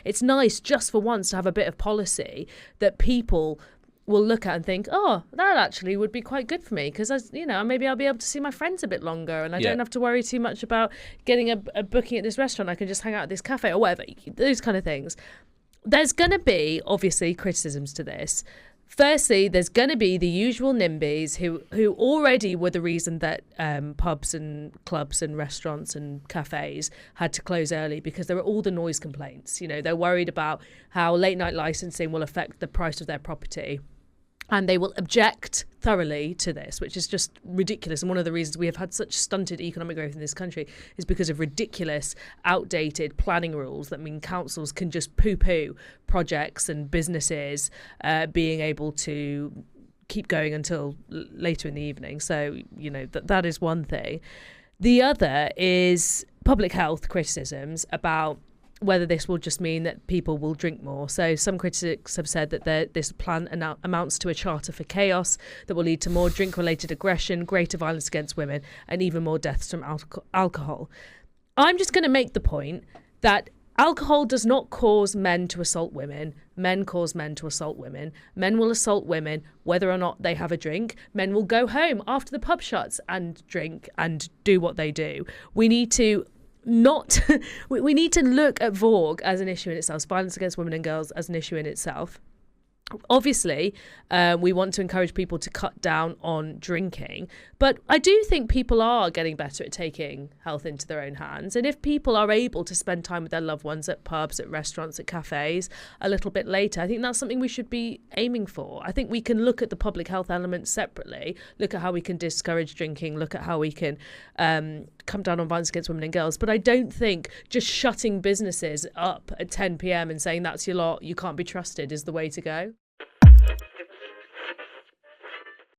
it's nice just for once to have a bit of policy that people will look at and think, oh, that actually would be quite good for me because, maybe I'll be able to see my friends a bit longer and I don't have to worry too much about getting a booking at this restaurant. I can just hang out at this cafe or whatever, those kind of things. There's going to be, obviously, criticisms to this. Firstly, there's going to be the usual NIMBYs who already were the reason that pubs and clubs and restaurants and cafes had to close early because there were all the noise complaints. They're worried about how late night licensing will affect the price of their property. And they will object thoroughly to this, which is just ridiculous. And one of the reasons we have had such stunted economic growth in this country is because of ridiculous, outdated planning rules that mean councils can just poo-poo projects and businesses being able to keep going until later in the evening. So, that is one thing. The other is public health criticisms about whether this will just mean that people will drink more. So some critics have said that this plan amounts to a charter for chaos that will lead to more drink-related aggression, greater violence against women, and even more deaths from alcohol. I'm just going to make the point that alcohol does not cause men to assault women. Men cause men to assault women. Men will assault women whether or not they have a drink. Men will go home after the pub shuts and drink and do what they do. We need to we need to look at VAUG as an issue in itself, violence against women and girls as an issue in itself. Obviously, we want to encourage people to cut down on drinking, but I do think people are getting better at taking health into their own hands. And if people are able to spend time with their loved ones at pubs, at restaurants, at cafes a little bit later, I think that's something we should be aiming for. I think we can look at the public health elements separately, look at how we can discourage drinking, look at how we can come down on violence against women and girls. But I don't think just shutting businesses up at 10 p.m. and saying that's your lot, you can't be trusted is the way to go.